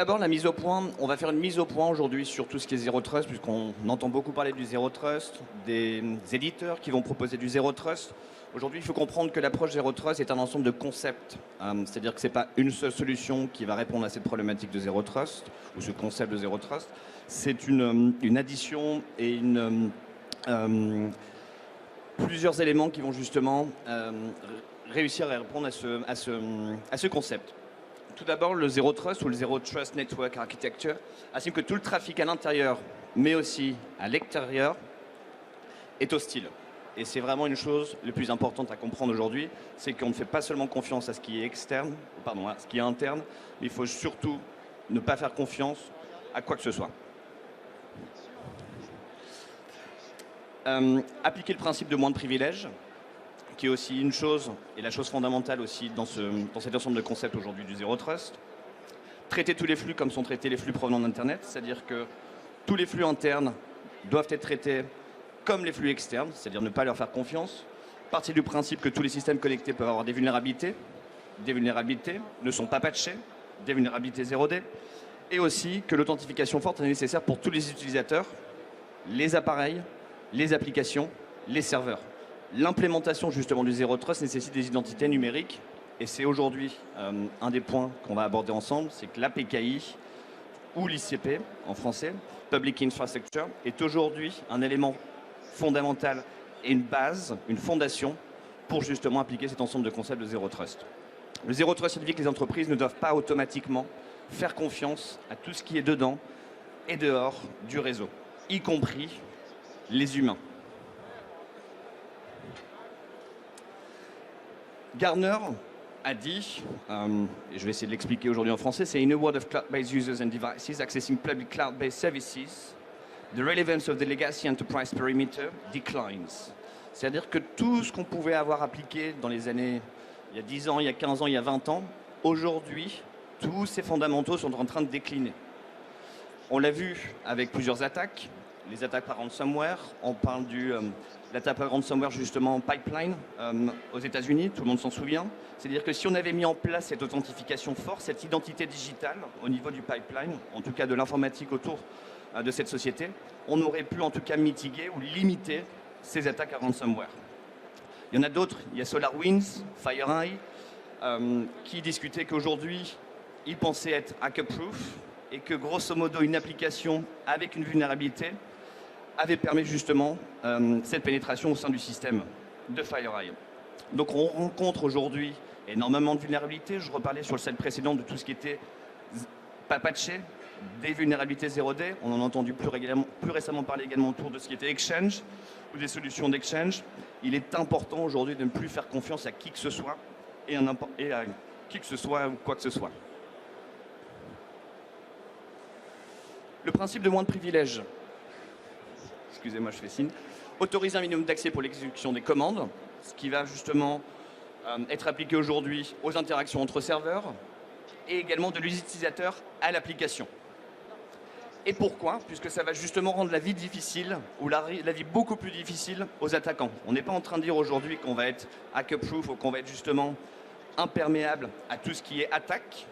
d'abord, la mise au point. On va faire une mise au point aujourd'hui sur tout ce qui est Zero Trust, puisqu'on entend beaucoup parler du Zero Trust, des éditeurs qui vont proposer du Zero Trust. Aujourd'hui, il faut comprendre que l'approche Zero Trust est un ensemble de concepts. C'est-à-dire que ce n'est pas une seule solution qui va répondre à cette problématique de Zero Trust, ou ce concept de Zero Trust. C'est une addition et plusieurs éléments qui vont justement réussir à répondre à ce concept. Tout d'abord, le Zero Trust ou le Zero Trust Network Architecture assume que tout le trafic à l'intérieur, mais aussi à l'extérieur, est hostile. Et c'est vraiment une chose la plus importante à comprendre aujourd'hui, c'est qu'on ne fait pas seulement confiance à ce qui est externe, pardon, à ce qui est interne, mais il faut surtout ne pas faire confiance à quoi que ce soit. Appliquer le principe de moins de privilèges, qui est aussi une chose, et la chose fondamentale aussi dans cet ensemble de concepts aujourd'hui du Zero Trust. Traiter tous les flux comme sont traités les flux provenant d'Internet, c'est-à-dire que tous les flux internes doivent être traités comme les flux externes, c'est-à-dire ne pas leur faire confiance. Partir du principe que tous les systèmes connectés peuvent avoir des vulnérabilités ne sont pas patchées, des vulnérabilités 0D, et aussi que l'authentification forte est nécessaire pour tous les utilisateurs, les appareils, les applications, les serveurs. L'implémentation justement du Zero Trust nécessite des identités numériques et c'est aujourd'hui un des points qu'on va aborder ensemble, c'est que la PKI ou l'ICP en français, Public Infrastructure, est aujourd'hui un élément fondamental et une base, une fondation pour justement appliquer cet ensemble de concepts de Zero Trust. Le Zero Trust signifie que les entreprises ne doivent pas automatiquement faire confiance à tout ce qui est dedans et dehors du réseau, y compris les humains. Gartner a dit, et je vais essayer de l'expliquer aujourd'hui en français, c'est « In a world of cloud-based users and devices accessing public cloud-based services, the relevance of the legacy enterprise perimeter declines ». C'est-à-dire que tout ce qu'on pouvait avoir appliqué dans les années, il y a 10 ans, il y a 15 ans, il y a 20 ans, aujourd'hui, tous ces fondamentaux sont en train de décliner. On l'a vu avec plusieurs attaques, les attaques par ransomware, on parle de l'attaque par ransomware justement pipeline aux États-Unis, tout le monde s'en souvient. C'est-à-dire que si on avait mis en place cette authentification forte, cette identité digitale au niveau du pipeline, en tout cas de l'informatique autour de cette société, on aurait pu en tout cas mitiguer ou limiter ces attaques à ransomware. Il y en a d'autres, il y a SolarWinds, FireEye, qui discutaient qu'aujourd'hui, ils pensaient être hacker-proof et que grosso modo, une application avec une vulnérabilité avait permis justement cette pénétration au sein du système de FireEye. Donc on rencontre aujourd'hui énormément de vulnérabilités. Je reparlais sur le slide précédent de tout ce qui était pas patché, des vulnérabilités 0D. On en a entendu plus récemment parler également autour de ce qui était Exchange ou des solutions d'Exchange. Il est important aujourd'hui de ne plus faire confiance à qui que ce soit et à qui que ce soit ou quoi que ce soit. Le principe de moins de privilèges. Excusez-moi, je fais signe, autorise un minimum d'accès pour l'exécution des commandes, ce qui va justement être appliqué aujourd'hui aux interactions entre serveurs et également de l'utilisateur à l'application. Et pourquoi? Puisque ça va justement rendre la vie difficile, ou la vie beaucoup plus difficile aux attaquants. On n'est pas en train de dire aujourd'hui qu'on va être hacker-proof ou qu'on va être justement imperméable à tout ce qui est attaque.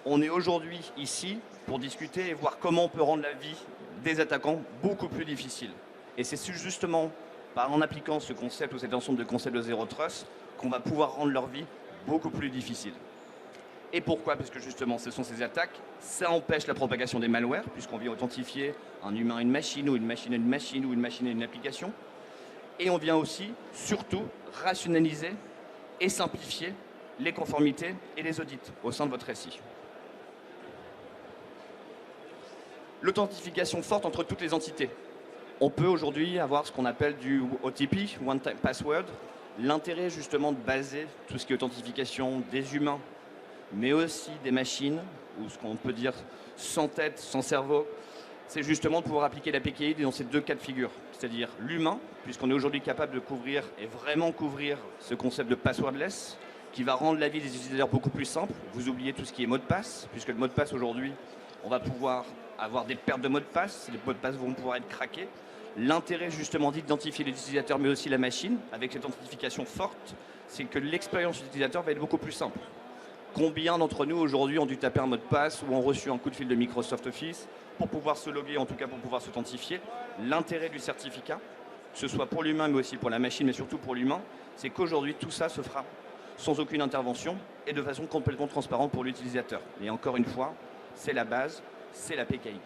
On est aujourd'hui ici pour discuter et voir comment on peut rendre la vie des attaquants beaucoup plus difficile. Et c'est justement en appliquant ce concept ou cet ensemble de concepts de Zero Trust qu'on va pouvoir rendre leur vie beaucoup plus difficile. Et pourquoi? Parce que justement, ce sont ces attaques, ça empêche la propagation des malwares, puisqu'on vient authentifier un humain à une machine, ou une machine à une machine, ou une machine à une application. Et on vient aussi, surtout, rationaliser et simplifier les conformités et les audits au sein de votre SI. L'authentification forte entre toutes les entités. On peut aujourd'hui avoir ce qu'on appelle du OTP, One Time Password. L'intérêt justement de baser tout ce qui est authentification des humains, mais aussi des machines, ou ce qu'on peut dire sans tête, sans cerveau, c'est justement de pouvoir appliquer la PKI dans ces deux cas de figure. C'est-à-dire l'humain, puisqu'on est aujourd'hui capable de couvrir et vraiment couvrir ce concept de passwordless, qui va rendre la vie des utilisateurs beaucoup plus simple. Vous oubliez tout ce qui est mot de passe, puisque le mot de passe aujourd'hui, on va pouvoir avoir des pertes de mots de passe, les mots de passe vont pouvoir être craqués. L'intérêt justement d'identifier l'utilisateur mais aussi la machine, avec cette authentification forte, c'est que l'expérience utilisateur va être beaucoup plus simple. Combien d'entre nous aujourd'hui ont dû taper un mot de passe ou ont reçu un coup de fil de Microsoft Office pour pouvoir se loguer, en tout cas pour pouvoir s'authentifier? L'intérêt du certificat, que ce soit pour l'humain mais aussi pour la machine, mais surtout pour l'humain, c'est qu'aujourd'hui tout ça se fera sans aucune intervention et de façon complètement transparente pour l'utilisateur. Et encore une fois, c'est la base, c'est la PKI.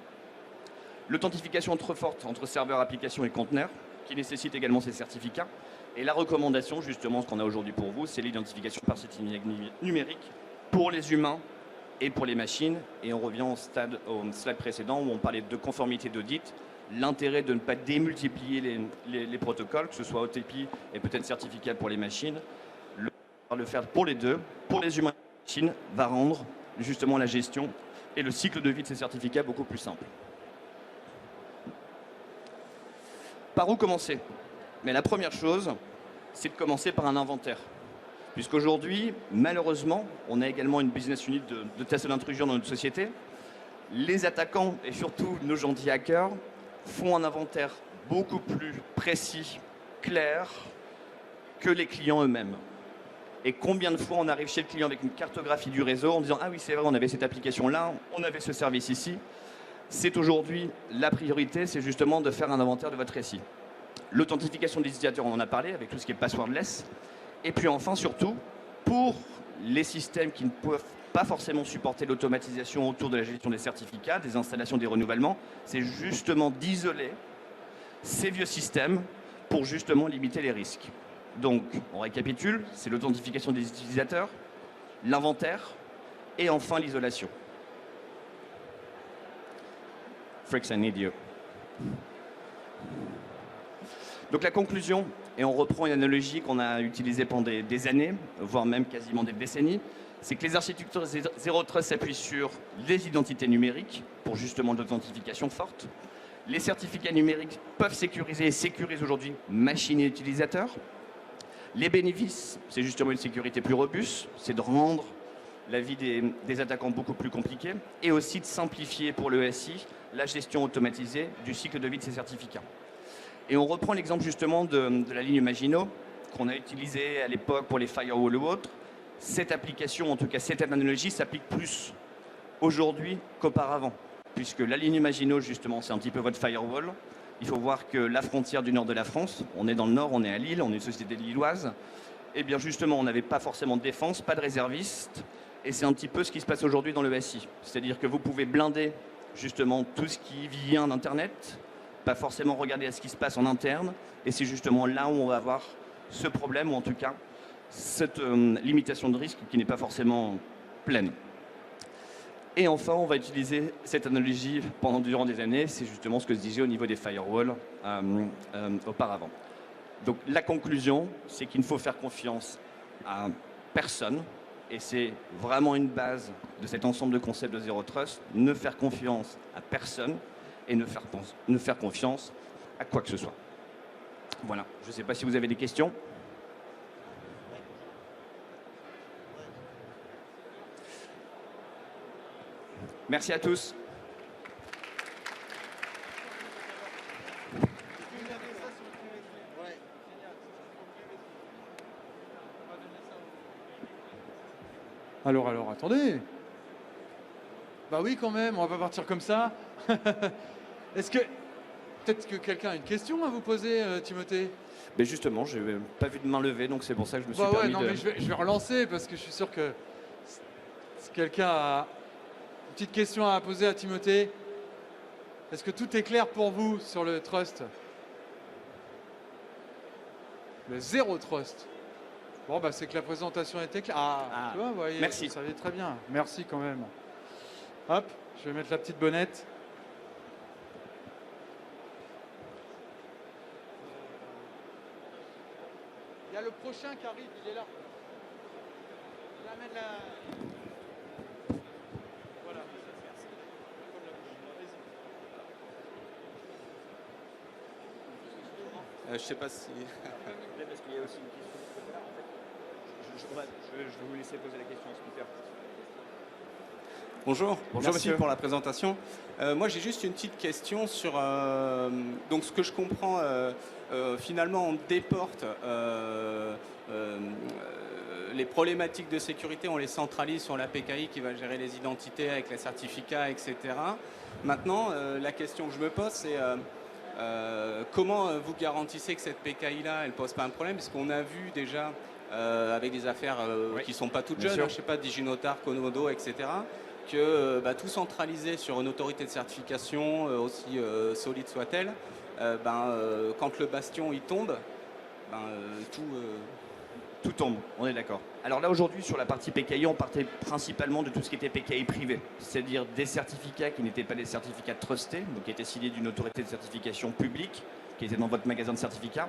L'authentification trop forte entre serveur, application et conteneur, qui nécessite également ces certificats. Et la recommandation, justement, ce qu'on a aujourd'hui pour vous, c'est l'identification par site numérique pour les humains et pour les machines. Et on revient au slide précédent où on parlait de conformité d'audit. L'intérêt de ne pas démultiplier les protocoles, que ce soit OTP et peut-être certificat pour les machines, le faire pour les deux, pour les humains et les machines, va rendre justement la gestion et le cycle de vie de ces certificats beaucoup plus simple. Par où commencer? Mais la première chose, c'est de commencer par un inventaire. Puisqu'aujourd'hui, malheureusement, on a également une business unit de tests d'intrusion dans notre société. Les attaquants, et surtout nos gentils hackers, font un inventaire beaucoup plus précis, clair, que les clients eux-mêmes. Et combien de fois on arrive chez le client avec une cartographie du réseau en disant « Ah oui, c'est vrai, on avait cette application-là, on avait ce service ici ». C'est aujourd'hui la priorité, c'est justement de faire un inventaire de votre récit. L'authentification des utilisateurs, on en a parlé, avec tout ce qui est passwordless. Et puis enfin, surtout, pour les systèmes qui ne peuvent pas forcément supporter l'automatisation autour de la gestion des certificats, des installations, des renouvellements, c'est justement d'isoler ces vieux systèmes pour justement limiter les risques. Donc, on récapitule, c'est l'authentification des utilisateurs, l'inventaire et enfin l'isolation. Freaks, I need you. Donc la conclusion, et on reprend une analogie qu'on a utilisée pendant des années, voire même quasiment des décennies, c'est que les architectures Zero Trust s'appuient sur les identités numériques pour justement l'authentification forte. Les certificats numériques peuvent sécuriser et sécurisent aujourd'hui machines et utilisateurs. Les bénéfices, c'est justement une sécurité plus robuste, c'est de rendre la vie des attaquants beaucoup plus compliquée et aussi de simplifier pour le SI la gestion automatisée du cycle de vie de ces certificats. Et on reprend l'exemple justement de la ligne Maginot qu'on a utilisée à l'époque pour les firewalls ou autres. Cette application, en tout cas cette analogie, s'applique plus aujourd'hui qu'auparavant, puisque la ligne Maginot, justement, c'est un petit peu votre firewall. Il faut voir que la frontière du nord de la France, on est dans le nord, on est à Lille, on est une société lilloise, et bien justement, on n'avait pas forcément de défense, pas de réservistes, et c'est un petit peu ce qui se passe aujourd'hui dans le SI. C'est-à-dire que vous pouvez blinder justement tout ce qui vient d'Internet, pas forcément regarder à ce qui se passe en interne, et c'est justement là où on va avoir ce problème, ou en tout cas, cette limitation de risque qui n'est pas forcément pleine. Et enfin, on va utiliser cette analogie durant des années, c'est justement ce que je disais au niveau des firewalls auparavant. Donc la conclusion, c'est qu'il ne faut faire confiance à personne, et c'est vraiment une base de cet ensemble de concepts de Zero Trust, ne faire confiance à personne et ne faire confiance à quoi que ce soit. Voilà, je ne sais pas si vous avez des questions. Merci à tous. Alors, attendez. Bah oui, quand même, on va pas partir comme ça. Est-ce que... Peut-être que quelqu'un a une question à vous poser, Timothée? Mais justement, je n'ai pas vu de main levée, donc c'est pour ça que je me suis permis mais je vais relancer, parce que je suis sûr que si quelqu'un a une petite question à poser à Timothée, est-ce que tout est clair pour vous sur le trust? Le Zero Trust. Bon, bah c'est que la présentation était claire. Tu vois, vous voyez, merci. Vous savez très bien. Merci quand même. Hop, je vais mettre la petite bonnette. Il y a le prochain qui arrive, il est là. Il amène la... Voilà. Je sais pas si... Parce qu'il y a aussi une question. Je vais vous laisser poser la question au speaker. Bonjour, merci monsieur. pour la présentation. Moi j'ai juste une petite question sur donc ce que je comprends finalement on déporte les problématiques de sécurité, on les centralise sur la PKI qui va gérer les identités avec les certificats, etc. Maintenant, la question que je me pose, c'est comment vous garantissez que cette PKI-là, elle ne pose pas un problème? Parce qu'on a vu déjà, avec des affaires Oui, qui ne sont pas toutes bien jeunes, sûr. hein, je ne sais pas, DigiNotar, Conodo, etc., que tout centraliser sur une autorité de certification, aussi solide soit-elle, quand le bastion il tombe, tout... Tout tombe, on est d'accord. Alors là aujourd'hui sur la partie PKI, on partait principalement de tout ce qui était PKI privé, c'est-à-dire des certificats qui n'étaient pas des certificats trustés, donc qui étaient signés d'une autorité de certification publique, qui étaient dans votre magasin de certificats.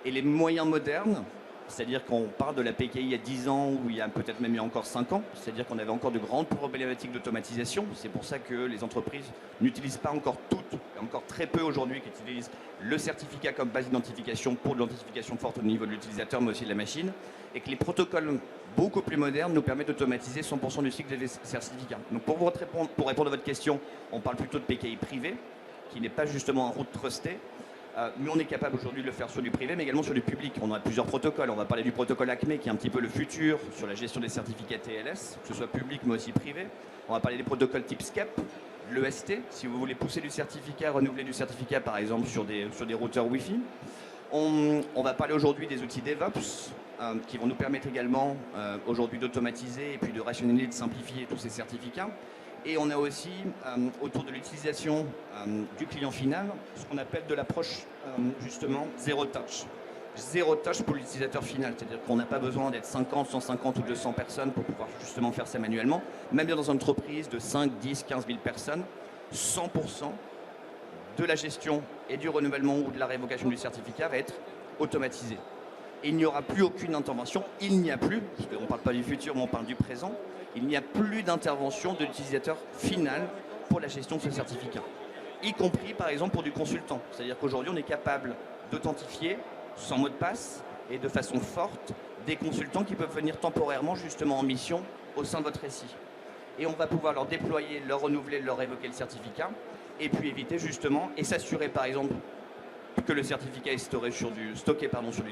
Et les moyens modernes, c'est-à-dire qu'on parle de la PKI il y a 10 ans ou il y a peut-être même il y a encore 5 ans, c'est-à-dire qu'on avait encore de grandes problématiques d'automatisation. C'est pour ça que les entreprises n'utilisent pas encore toutes, encore très peu aujourd'hui, qui utilisent le certificat comme base d'identification pour de l'identification forte au niveau de l'utilisateur, mais aussi de la machine, et que les protocoles beaucoup plus modernes nous permettent d'automatiser 100% du cycle des certificats. Donc pour répondre à votre question, on parle plutôt de PKI privé, qui n'est pas justement un route trusté, mais on est capable aujourd'hui de le faire sur du privé, mais également sur du public. On a plusieurs protocoles. On va parler du protocole ACME, qui est un petit peu le futur sur la gestion des certificats TLS, que ce soit public mais aussi privé. On va parler des protocoles type SCEP, l'EST, si vous voulez pousser du certificat, renouveler du certificat par exemple sur des routeurs Wi-Fi. On va parler aujourd'hui des outils DevOps, qui vont nous permettre également aujourd'hui d'automatiser et puis de rationaliser, de simplifier tous ces certificats. Et on a aussi, autour de l'utilisation du client final, ce qu'on appelle de l'approche justement zéro touch. Zéro touch pour l'utilisateur final, c'est-à-dire qu'on n'a pas besoin d'être 50, 150 ou 200 personnes pour pouvoir justement faire ça manuellement. Même bien dans une entreprise de 5, 10, 15 000 personnes, 100% de la gestion et du renouvellement ou de la révocation du certificat va être automatisé. Et il n'y aura plus aucune intervention, il n'y a plus, parce qu'on ne parle pas du futur, mais on parle du présent, il n'y a plus d'intervention de l'utilisateur final pour la gestion de ce certificat, y compris par exemple pour du consultant. C'est-à-dire qu'aujourd'hui on est capable d'authentifier sans mot de passe et de façon forte des consultants qui peuvent venir temporairement justement en mission au sein de votre SI. Et on va pouvoir leur déployer, leur renouveler, leur révoquer le certificat et puis éviter justement et s'assurer par exemple que le certificat est stocké sur du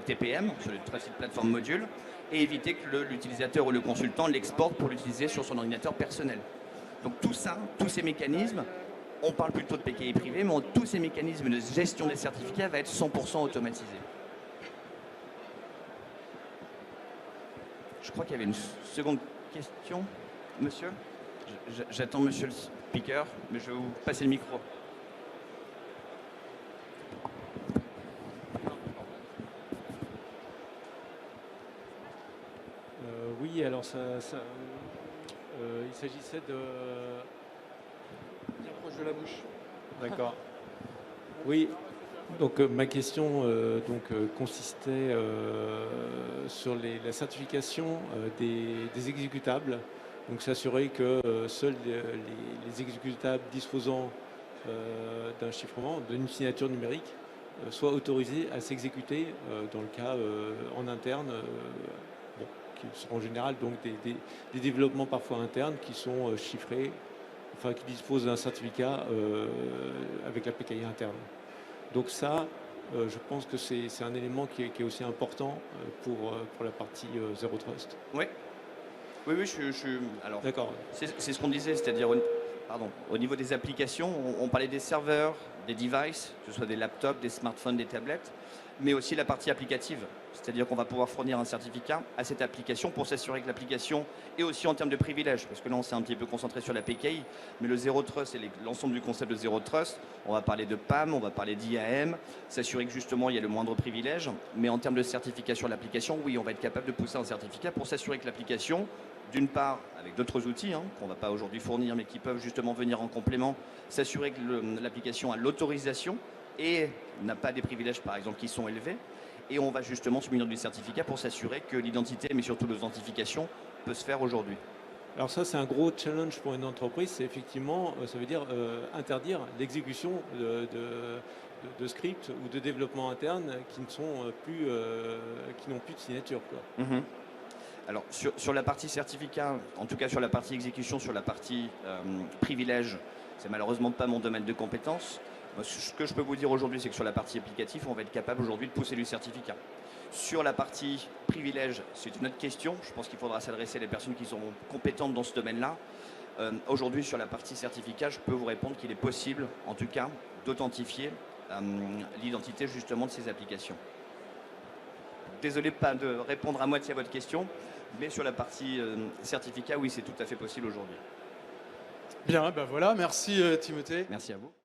TPM, sur du Trusted Platform Module, et éviter que l'utilisateur ou le consultant l'exporte pour l'utiliser sur son ordinateur personnel. Donc tout ça, tous ces mécanismes, on parle plutôt de PKI privé, mais tous ces mécanismes de gestion des certificats vont être 100% automatisés. Je crois qu'il y avait une seconde question, monsieur. J'attends monsieur le speaker, mais je vais vous passer le micro. Oui, alors il s'agissait de... Bien proche de la bouche. D'accord. Oui, donc ma question consistait sur la certification des exécutables. Donc s'assurer que seuls les exécutables disposant d'un chiffrement, d'une signature numérique, soient autorisés à s'exécuter dans le cas en interne. Qui sont en général donc des développements parfois internes qui sont chiffrés, enfin qui disposent d'un certificat avec la PKI interne. Donc ça, je pense que c'est un élément qui est aussi important pour la partie Zero Trust. Oui, alors, d'accord. C'est ce qu'on disait, c'est-à-dire au niveau des applications, on parlait des serveurs, des devices, que ce soit des laptops, des smartphones, des tablettes, mais aussi la partie applicative. C'est-à-dire qu'on va pouvoir fournir un certificat à cette application pour s'assurer que l'application est aussi en termes de privilèges, parce que là on s'est un petit peu concentré sur la PKI, mais le Zero Trust et l'ensemble du concept de Zero Trust, on va parler de PAM, on va parler d'IAM, s'assurer que justement il y a le moindre privilège, mais en termes de certificat sur l'application, oui, on va être capable de pousser un certificat pour s'assurer que l'application, d'une part, avec d'autres outils qu'on ne va pas aujourd'hui fournir, mais qui peuvent justement venir en complément, s'assurer que l'application a l'autorisation et n'a pas des privilèges, par exemple, qui sont élevés. Et on va justement se munir du certificat pour s'assurer que l'identité, mais surtout l'authentification, peut se faire aujourd'hui. Alors ça, c'est un gros challenge pour une entreprise. C'est effectivement, ça veut dire interdire l'exécution de scripts ou de développement interne qui ne sont plus, qui n'ont plus de signature, quoi. Mm-hmm. Alors sur la partie certificat, en tout cas sur la partie exécution, sur la partie privilège, c'est malheureusement pas mon domaine de compétence. Ce que je peux vous dire aujourd'hui, c'est que sur la partie applicative, on va être capable aujourd'hui de pousser du certificat. Sur la partie privilège, c'est une autre question. Je pense qu'il faudra s'adresser à des personnes qui sont compétentes dans ce domaine-là. Aujourd'hui, sur la partie certificat, je peux vous répondre qu'il est possible, en tout cas, d'authentifier l'identité justement de ces applications. Désolé pas de répondre à moitié à votre question, mais sur la partie certificat, oui, c'est tout à fait possible aujourd'hui. Bien, ben voilà, merci Timothée. Merci à vous.